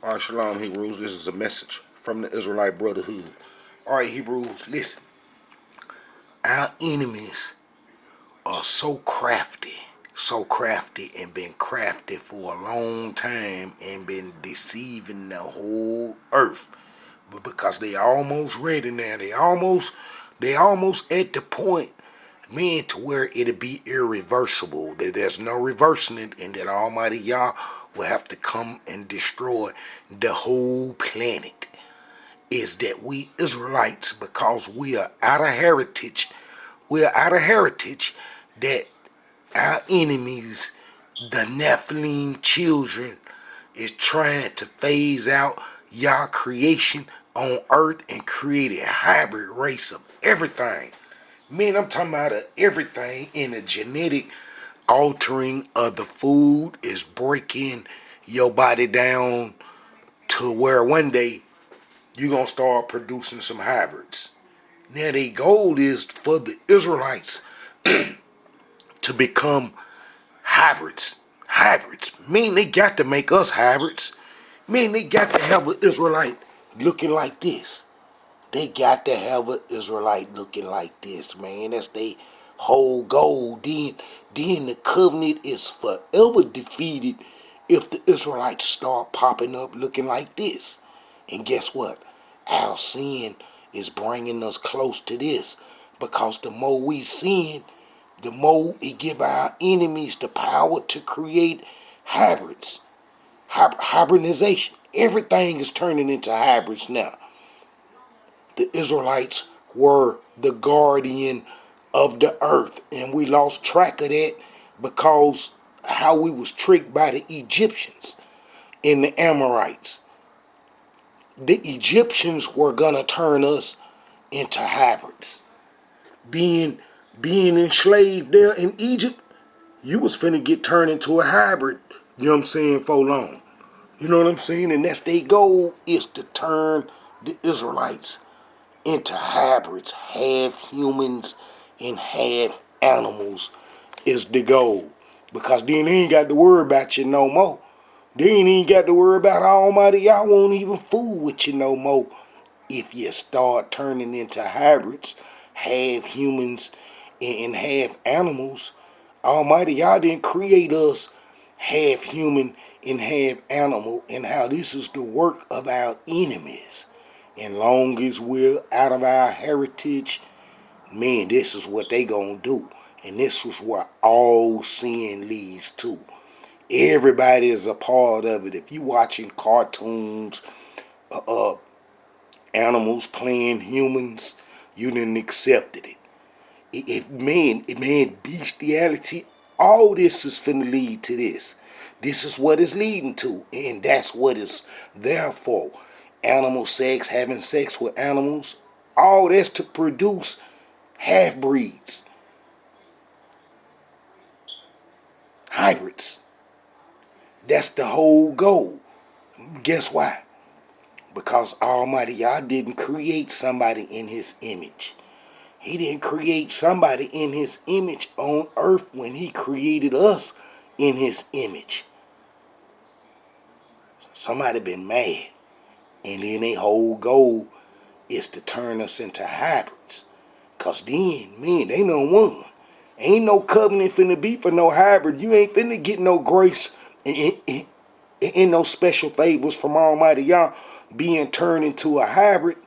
All right, Shalom, Hebrews. This is a message from the Israelite Brotherhood. All right, Hebrews, listen. Our enemies are so crafty, and been crafty for a long time and been deceiving the whole earth. But because they almost ready now, they almost at the point, man, to where it'll be irreversible. That there's no reversing it, and that Almighty Yah will have to come and destroy the whole planet. Is that we Israelites, because we are out of heritage, that our enemies, the Nephilim children, is trying to phase out Yah creation on earth and create a hybrid race of everything. Man, I'm talking about everything in the genetic altering of the food is breaking your body down to where one day you're going to start producing some hybrids. Now, the goal is for the Israelites to become hybrids. Hybrids. Mean they got to make us hybrids. Mean they got to have an Israelite looking like this. They got to have an Israelite looking like this, man. That's their whole goal. Then the covenant is forever defeated if the Israelites start popping up looking like this. And guess what? Our sin is bringing us close to this, because the more we sin, the more it give our enemies the power to create hybrids. Hybridization. Everything is turning into hybrids now. The Israelites were the guardian of the earth, and we lost track of that because how we was tricked by the Egyptians and the Amorites. The Egyptians were gonna turn us into hybrids. Being enslaved there in Egypt, you was finna get turned into a hybrid, you know what I'm saying, for long. You know what I'm saying? And that's their goal, is to turn the Israelites into hybrids. Half humans and half animals is the goal. Because then they ain't got to worry about you no more. They ain't even got to worry about Almighty. Y'all won't even fool with you no more if you start turning into hybrids, half humans and half animals. Almighty, y'all didn't create us half human and half animal, and how this is the work of our enemies. And long as we're out of our heritage, man, this is what they gonna do. And this is where all sin leads to. Everybody is a part of it. If you watching cartoons, animals playing humans, you done accepted it. Man, bestiality, all this is finna lead to this. This is what it's leading to, and that's what it's there for. Animal sex, having sex with animals, all that's to produce half-breeds, hybrids. That's the whole goal. Guess why? Because Almighty Yah didn't create somebody in his image. He didn't create somebody in his image on earth when he created us in his image. Somebody been mad. And then their whole goal is to turn us into hybrids. Cause then, man, they done won. Ain't no covenant finna be for no hybrid. You ain't finna get no grace and no special favors from Almighty Yah being turned into a hybrid.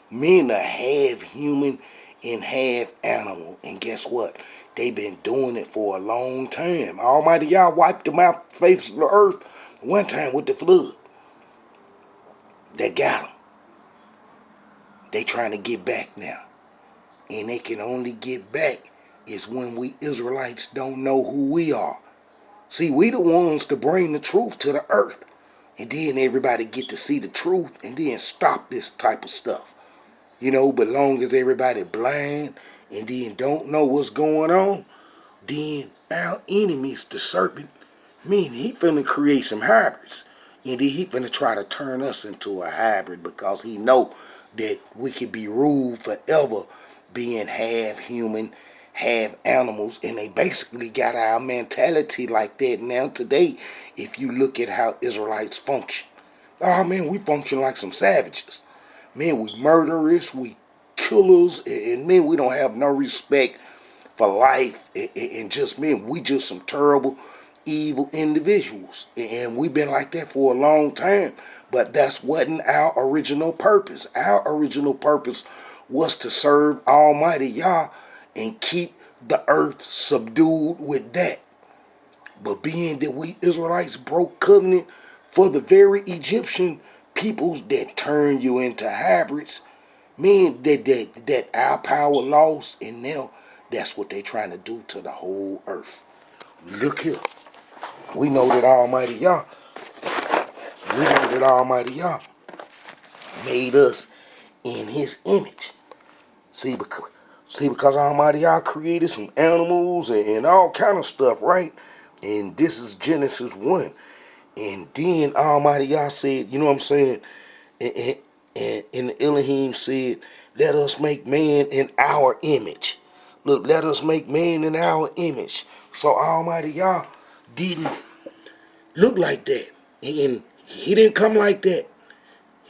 Men are half human and half animal. And guess what? They been doing it for a long time. Almighty Yah wiped them out the face of the earth one time with the flood. They got them. They trying to get back now. And they can only get back is when we Israelites don't know who we are. See, we the ones to bring the truth to the earth. And then everybody get to see the truth and then stop this type of stuff. You know, but long as everybody blind and then don't know what's going on, then our enemies, the serpent, man, he finna create some hybrids. And then he finna try to turn us into a hybrid because he know that we could be ruled forever being half human, half animals. And they basically got our mentality like that now today if you look at how Israelites function. Oh man, we function like some savages. Man, we murderers, we killers, and man, we don't have no respect for life. And just man, we just some terrible, evil individuals. And we've been like that for a long time. But that's wasn't our original purpose. Our original purpose was to serve Almighty Yah and keep the earth subdued with that. But being that we Israelites broke covenant for the very Egyptian peoples that turn you into hybrids, mean that our power lost, and now that's what they're trying to do to the whole earth. Look here. We know that Almighty Yah, we know that Almighty Yah made us in his image. See, because Almighty Yah created some animals and all kind of stuff, right? And this is Genesis 1. And then Almighty Yah said, you know what I'm saying? And Elohim said, let us make man in our image. Look, let us make man in our image. So Almighty Yah didn't look like that. And he didn't come like that.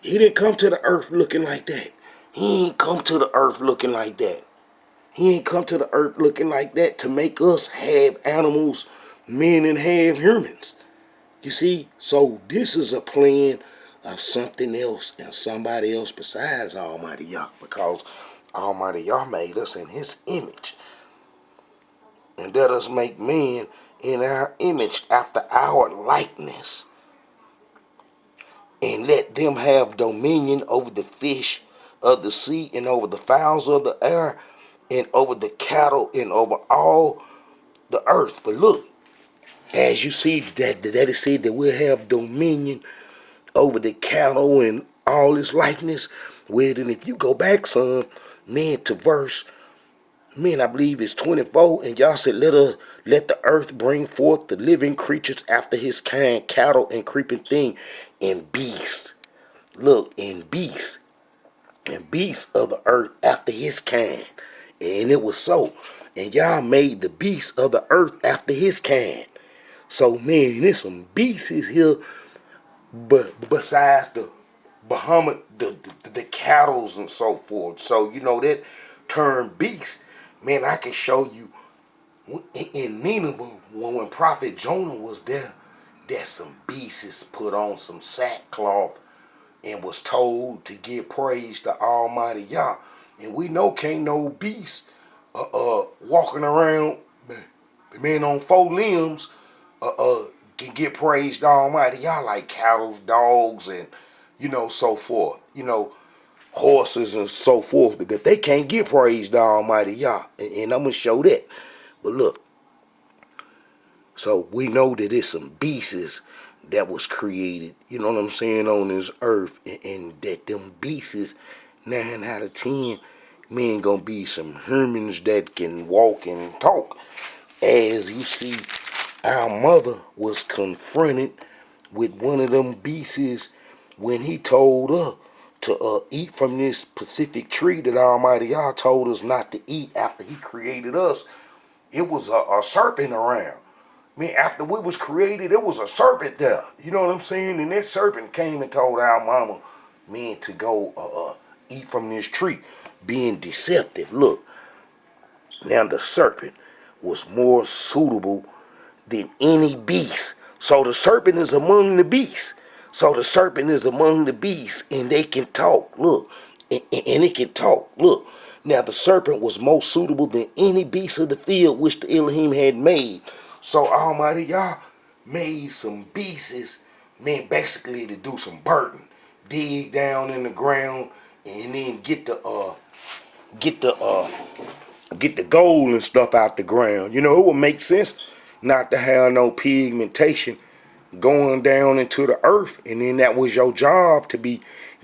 He didn't come to the earth looking like that. He ain't come to the earth looking like that. He ain't come to the earth looking like that to make us have animals, men, and have humans. You see, so this is a plan of something else and somebody else besides Almighty Yah, because Almighty Yah made us in his image. And let us make man in our image after our likeness. And let them have dominion over the fish of the sea and over the fowls of the air and over the cattle and over all the earth. But look, as you see that it said that we'll have dominion over the cattle and all this likeness. Well, then if you go back some, man, to verse, man, I believe it's 24, and y'all said, let the earth bring forth the living creatures after his kind, cattle and creeping thing, and beasts. Look, and beasts of the earth after his kind. And it was so. And y'all made the beasts of the earth after his kind. So, man, there's some beasts here, but besides the Bahamut, the cattles and so forth. So, you know, that term beast, man, I can show you in Nineveh, when Prophet Jonah was there, that some beasts put on some sackcloth and was told to give praise to Almighty Yah. And we know can't no beast walking around, man, on four limbs, can get praised to Almighty Yah like cattle, dogs, and so forth. Horses and so forth, because they can't get praised to Almighty Yah. And I'm gonna show that. But look, so we know that it's some beasts that was created, you know what I'm saying, on this earth, and that them beasts, 9 out of 10, men gonna be some humans that can walk and talk. As you see, our mother was confronted with one of them beasts when he told her to eat from this specific tree that Almighty Yah told us not to eat after he created us. It was a serpent around. I mean, after we was created, it was a serpent there. You know what I'm saying? And that serpent came and told our mama, man, to go eat from this tree, being deceptive. Look, now the serpent was more suitable than any beast. So the serpent is among the beasts. So the serpent is among the beasts, and they can talk. Look, and it can talk. Look, now the serpent was more suitable than any beast of the field which the Elohim had made. So Almighty Yah made some beasts, man, basically to do some burden, dig down in the ground, and then get the get the gold and stuff out the ground. You know, it would make sense not to have no pigmentation going down into the earth, and then that was your job, to be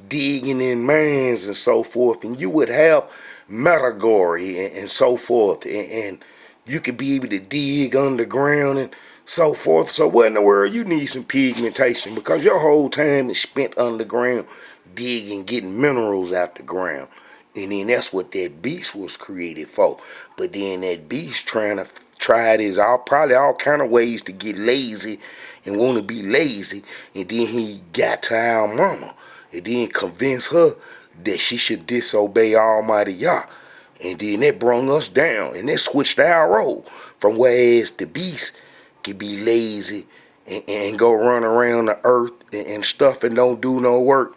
digging in mines and so forth, and you would have metagory and so forth, and you could be able to dig underground and so forth. So what in the world you need some pigmentation, because your whole time is spent underground digging, getting minerals out the ground. And then that's what that beast was created for. But then that beast tried his probably all kind of ways to get lazy and want to be lazy. And then he got to our mama and then convinced her that she should disobey Almighty Yah. And then that brung us down, and that switched our role from whereas the beast could be lazy and go run around the earth and stuff and don't do no work.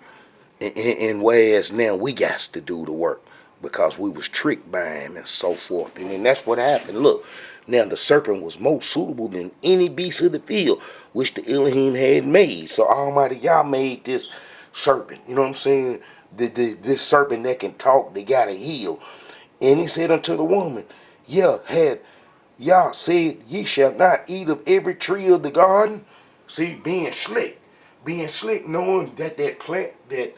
And whereas now we got to do the work because we was tricked by him and so forth. And then that's what happened. Look, now the serpent was more suitable than any beast of the field which the Elohim had made. So Almighty Yah made this serpent. You know what I'm saying? This serpent that can talk, they got a heel. And he said unto the woman, yeah, had Yah said, ye shall not eat of every tree of the garden. See, being slick, knowing that that plant that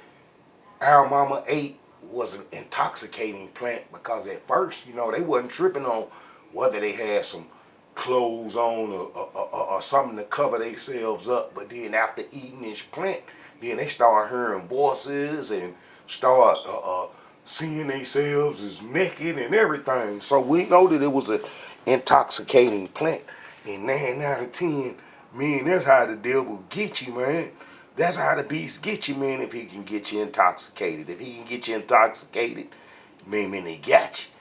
our mama ate was an intoxicating plant, because at first, they wasn't tripping on whether they had some clothes on or something to cover themselves up. But then after eating this plant, then they start hearing voices and start seeing themselves as naked and everything. So we know that it was an intoxicating plant. And 9 out of 10, man, that's how the devil get you, man. That's how the beast get you, man, if he can get you intoxicated. If he can get you intoxicated, man, he got you.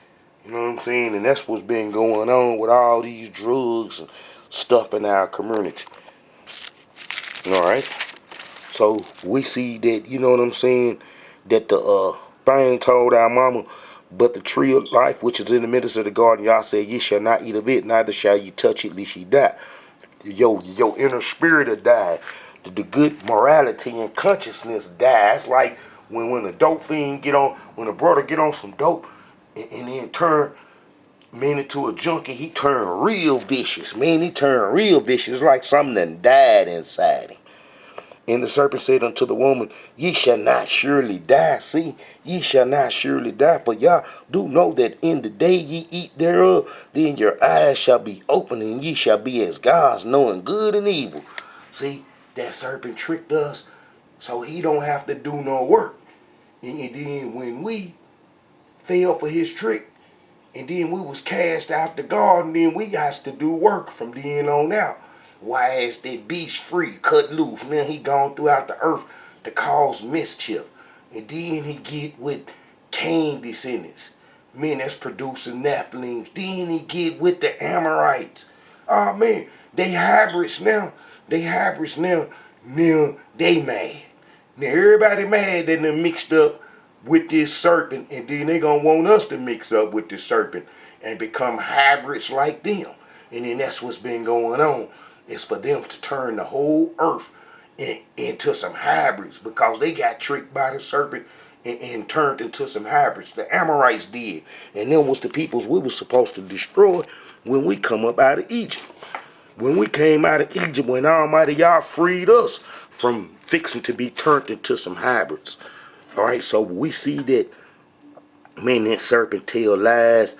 You know what I'm saying? And that's what's been going on with all these drugs and stuff in our community. All right? So we see that, you know what I'm saying, that the thing told our mama, but the tree of life which is in the midst of the garden, y'all said, ye shall not eat of it, neither shall ye touch it, lest ye die. Your inner spirit will die. The good morality and consciousness dies. Like when a dope fiend when a brother get on some dope and then turn man into a junkie, he turn real vicious. Man, he turn real vicious, like something that died inside him. And the serpent said unto the woman, ye shall not surely die. See, ye shall not surely die. For y'all do know that in the day ye eat thereof, then your eyes shall be opened, and ye shall be as gods, knowing good and evil. See, that serpent tricked us so he don't have to do no work. And then when we fell for his trick, and then we was cast out the garden, then we got to do work from then on out. Why is that beast free, cut loose? Now he gone throughout the earth to cause mischief. And then he get with Cain descendants. Man, that's producing Nephilims. Then he get with the Amorites. Oh man, they hybrids now. Now they mad. Now everybody mad that they mixed up with this serpent, and then they gonna want us to mix up with this serpent and become hybrids like them. And then that's what's been going on. It's for them to turn the whole earth into some hybrids, because they got tricked by the serpent and turned into some hybrids. The Amorites did. And them was the peoples we were supposed to destroy when we come up out of Egypt. When we came out of Egypt, when Almighty Yah freed us from fixing to be turned into some hybrids. All right, so we see that, man, that serpent tell lies,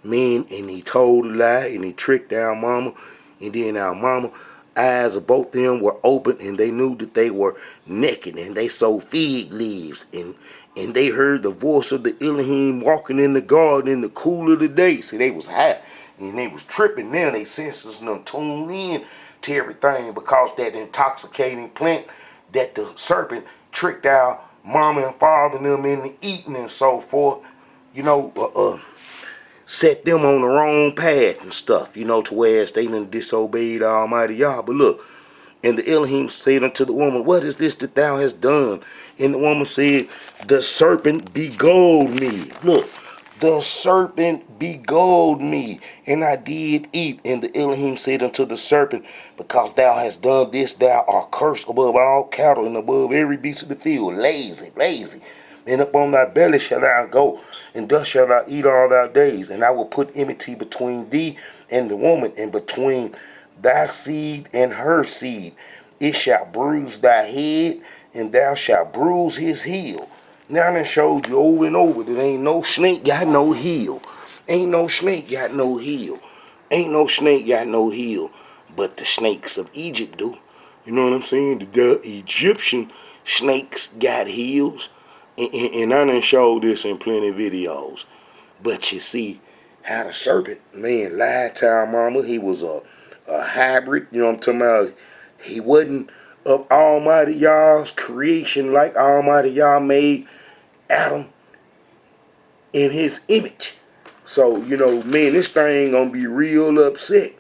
man, and he told a lie, and he tricked our mama, and then our mama eyes of both of them were open, and they knew that they were naked, and they sowed fig leaves, and they heard the voice of the Elohim walking in the garden in the cool of the day. See, they was high, and they was tripping now. They senses done tuned in to everything, because that intoxicating plant that the serpent tricked our mama and father and them into eating and so forth, set them on the wrong path and stuff, to whereas they done disobeyed Almighty Yah. But look, and the Elohim said unto the woman, what is this that thou hast done? And the woman said, the serpent beguiled me. Look, the serpent beguiled me, and I did eat. And the Elohim said unto the serpent, because thou hast done this, thou art cursed above all cattle and above every beast of the field. Lazy. And upon thy belly shalt thou go, and thus shalt thou eat all thy days. And I will put enmity between thee and the woman, and between thy seed and her seed. It shall bruise thy head, and thou shalt bruise his heel. Now I done showed you over and over that ain't no snake got no heel. Ain't no snake got no heel. Ain't no snake got no heel. But the snakes of Egypt do. You know what I'm saying? The Egyptian snakes got heels. And I done showed this in plenty of videos. But you see how the serpent, man, lied to our mama. He was a hybrid. You know what I'm talking about? He wasn't of Almighty Yah's creation like Almighty Yah made Adam in his image. So, man, this thing gonna be real upset.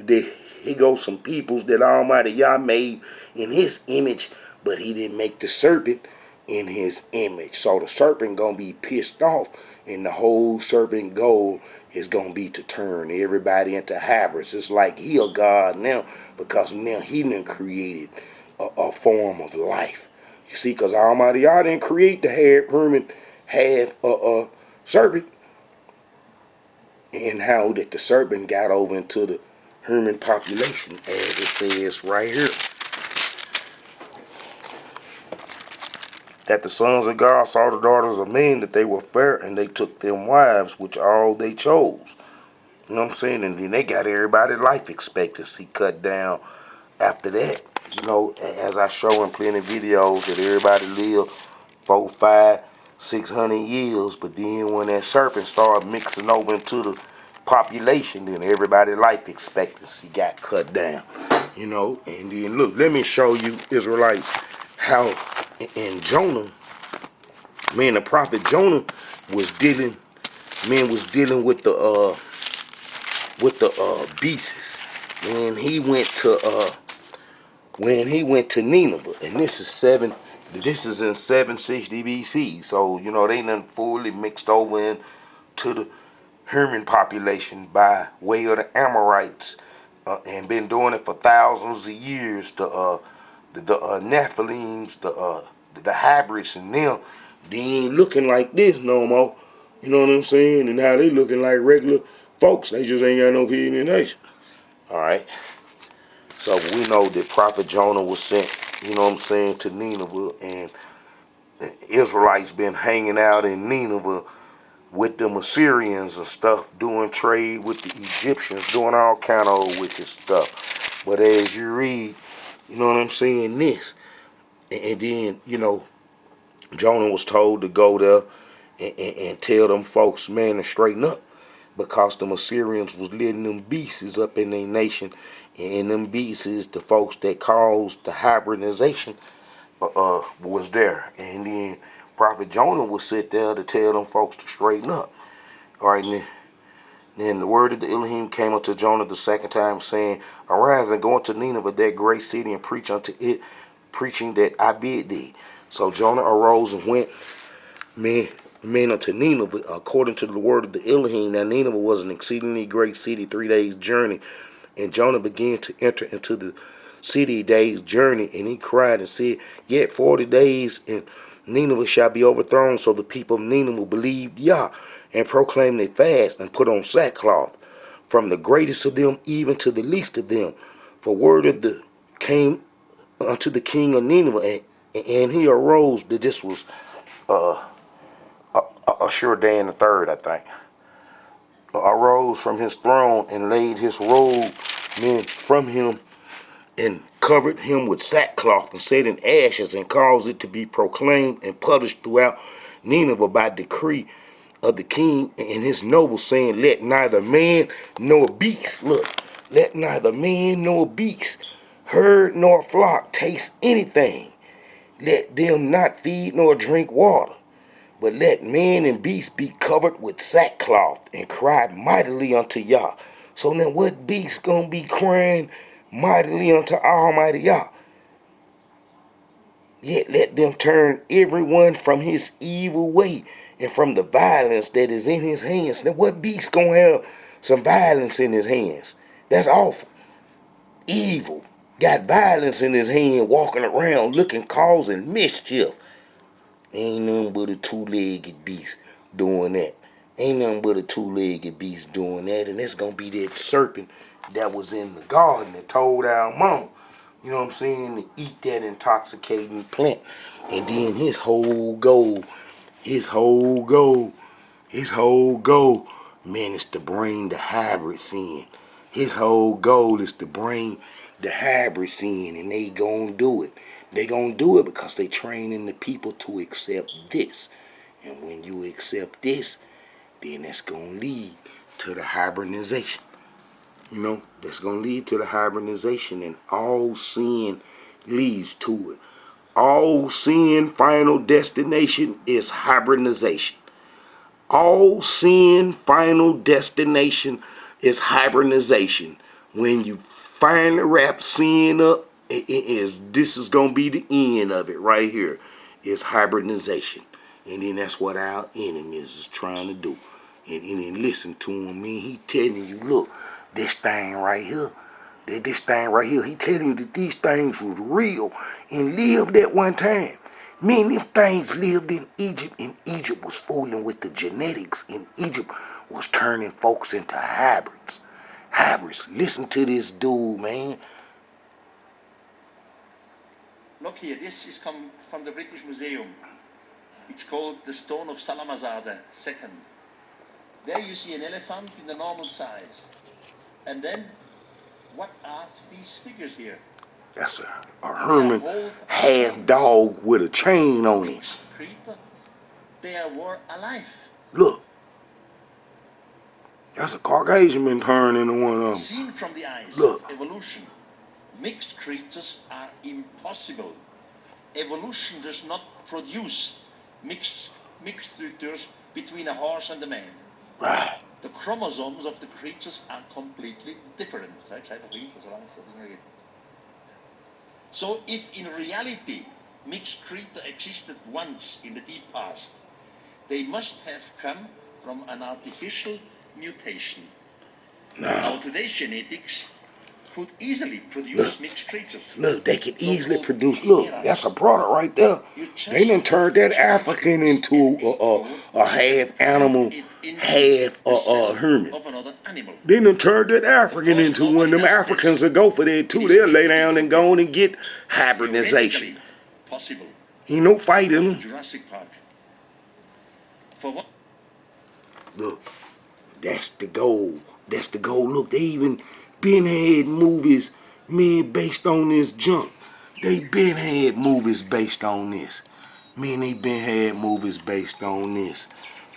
Here goes some peoples that Almighty Yah made in his image, but he didn't make the serpent in his image. So the serpent gonna be pissed off, and the whole serpent goal is gonna be to turn everybody into hybrids. It's like he a god now, because now he done created a form of life. You see, because Almighty Yah didn't create the human half serpent, and how that the serpent got over into the human population, as it says right here, that the sons of God saw the daughters of men, that they were fair, and they took them wives, which all they chose. You know what I'm saying? And then they got everybody's life expectancy cut down after that. As I show in plenty of videos, that everybody live 4, 5, 600 years, but then when that serpent started mixing over into the population, then everybody's life expectancy got cut down. And then look, let me show you, Israelites, how in Jonah, man, the prophet Jonah was dealing with the beasts when he went to Nineveh, and this is in 760 BC. So they done fully mixed over into the human population by way of the Amorites, and been doing it for thousands of years. The Nephilims, the hybrids, and them, they ain't looking like this no more. You know what I'm saying? And how they looking like regular folks. They just ain't got no nation. All right. So we know that Prophet Jonah was sent, to Nineveh, and the Israelites been hanging out in Nineveh with them Assyrians and stuff, doing trade with the Egyptians, doing all kind of wicked stuff. But as you read, this, and then, Jonah was told to go there and tell them folks, man, to straighten up, because the Assyrians was letting them beasts up in their nation, and them beasts, the folks that caused the hybridization, was there. And then Prophet Jonah would sit there to tell them folks to straighten up. All right, and then the word of the Elohim came unto Jonah the second time, saying, arise and go unto Nineveh, that great city, and preach unto it, preaching that I bid thee. So Jonah arose and went, men unto Nineveh, according to the word of the Elohim. Now Nineveh was an exceedingly great city, 3 days' journey. And Jonah began to enter into the city a day's journey, and he cried and said, yet 40 days, and Nineveh shall be overthrown. So the people of Nineveh believed Yah, and proclaimed a fast, and put on sackcloth, from the greatest of them even to the least of them. For word of the came unto the king of Nineveh, and he arose. That this was Ashur Dan the third, I think, arose from his throne and laid his robe from him, and covered him with sackcloth, and set in ashes, and caused it to be proclaimed and published throughout Nineveh by decree of the king and his nobles, saying, let neither man nor beast, look, let neither man nor beast, herd nor flock taste anything. Let them not feed nor drink water, but let man and beast be covered with sackcloth, and cry mightily unto Yah. So now what beast gonna be crying mightily unto Almighty Yah? Yet let them turn everyone from his evil way, and from the violence that is in his hands. Now what beast gonna have some violence in his hands? That's awful. Evil. Got violence in his hand, walking around looking, causing mischief. Ain't nothing but a two-legged beast doing that. Ain't nothing but a two-legged beast doing that. And that's going to be that serpent that was in the garden that told our mama, you know what I'm saying, to eat that intoxicating plant. And then his whole goal, man, is to bring the hybrids in. His whole goal is to bring the hybrids in, and they gonna do it. They gonna do it because they training the people to accept this. And when you accept this, then that's gonna lead to the hybridization. That's going to lead to the hybridization, and all sin leads to it. All sin final destination is hybridization. All sin final destination is hybridization. When you finally wrap sin up, this is going to be the end of it right here. It's hybridization. And then that's what our enemies is trying to do. And then listen to him, man. He telling you, look, this thing right here, he telling you that these things was real and lived at one time. Many things lived in Egypt, and Egypt was fooling with the genetics, and Egypt was turning folks into hybrids. Hybrids. Listen to this dude, man. Look here, this is come from the British Museum. It's called the Stone of Salamazar II. There you see an elephant in the normal size. And then, what are these figures here? That's a Herman half dog with a chain on it. They were alive. Look. That's a Caucasian man turned into one of them. Seen from the eyes of evolution, mixed creatures are impossible. Evolution does not produce mixed structures between a horse and a man. Right. The chromosomes of the creatures are completely different. So if in reality mixed creatures existed once in the deep past, they must have come from an artificial mutation. Now today's genetics could easily produce mixed creatures. Look, they could easily produce. Look, that's a product right there. They done turned that African into a half animal, half human. They done turned that African into one. Them Africans will go for that too. They'll lay down and go on and get hybridization. Possible. Ain't no fighting them. Jurassic Park. For what? Look, that's the goal. That's the goal. Look, they even been had movies, man, based on this junk. They been had movies based on this. Man, they been had movies based on this.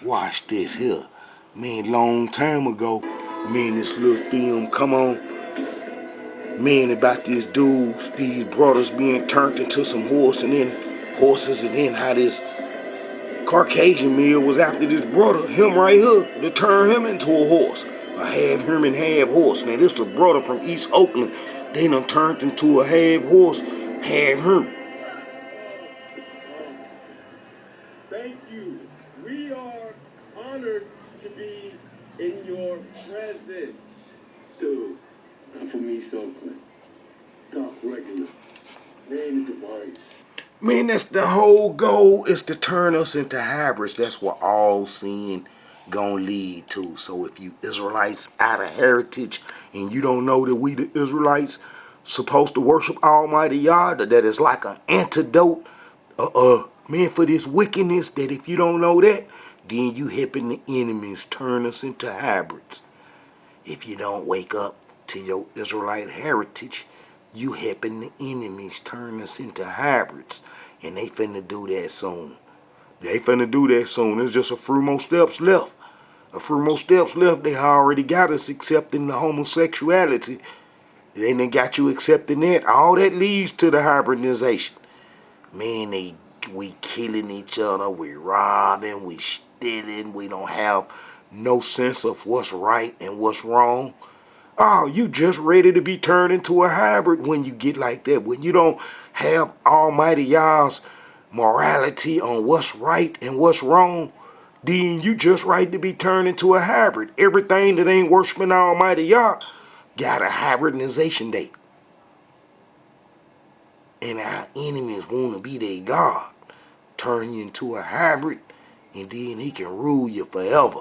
Watch this here. Man, long time ago, man, this little film come on. Man, about these dudes, these brothers being turned into some horses and then how this Caucasian meal was after this brother, him right here, to turn him into a horse. A half human, half horse. Now, this is a brother from East Oakland. They done turned into a half horse, half human. Thank you. We are honored to be in your presence. Dude, I'm from East Oakland. Talk regular. Name is Device. Man, that's the whole goal, is to turn us into hybrids. That's what all sin gonna lead to. So if you Israelites out of heritage and you don't know that we the Israelites supposed to worship Almighty Yah, that is like an antidote man, for this wickedness, that if you don't know that, then you helping the enemies turn us into hybrids. If you don't wake up to your Israelite heritage, you helping the enemies turn us into hybrids. And they finna do that soon. There's just a few more steps left. They already got us accepting the homosexuality. They done got you accepting that. All that leads to the hybridization. Man, we killing each other. We robbing. We stealing. We don't have no sense of what's right and what's wrong. Oh, you just ready to be turned into a hybrid when you get like that. When you don't have Almighty Yah's morality on what's right and what's wrong, then you just right to be turned into a hybrid. Everything that ain't worshiping Almighty Yah got a hybridization date. And our enemies want to be their God. Turn you into a hybrid, and then he can rule you forever.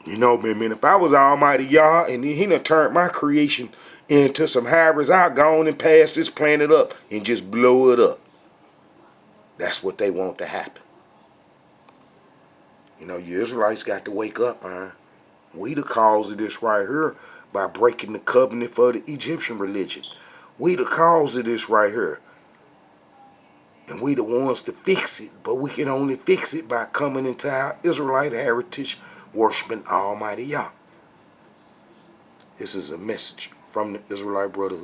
You know, man, if I was Almighty Yah and he done turned my creation into some hybrids, I'd go on and pass this planet up and just blow it up. That's what they want to happen. You know, you Israelites got to wake up, man. We the cause of this right here by breaking the covenant for the Egyptian religion. We the cause of this right here. And we the ones to fix it, but we can only fix it by coming into our Israelite heritage, worshiping Almighty Yah. This is a message from the Israelite Brotherhood.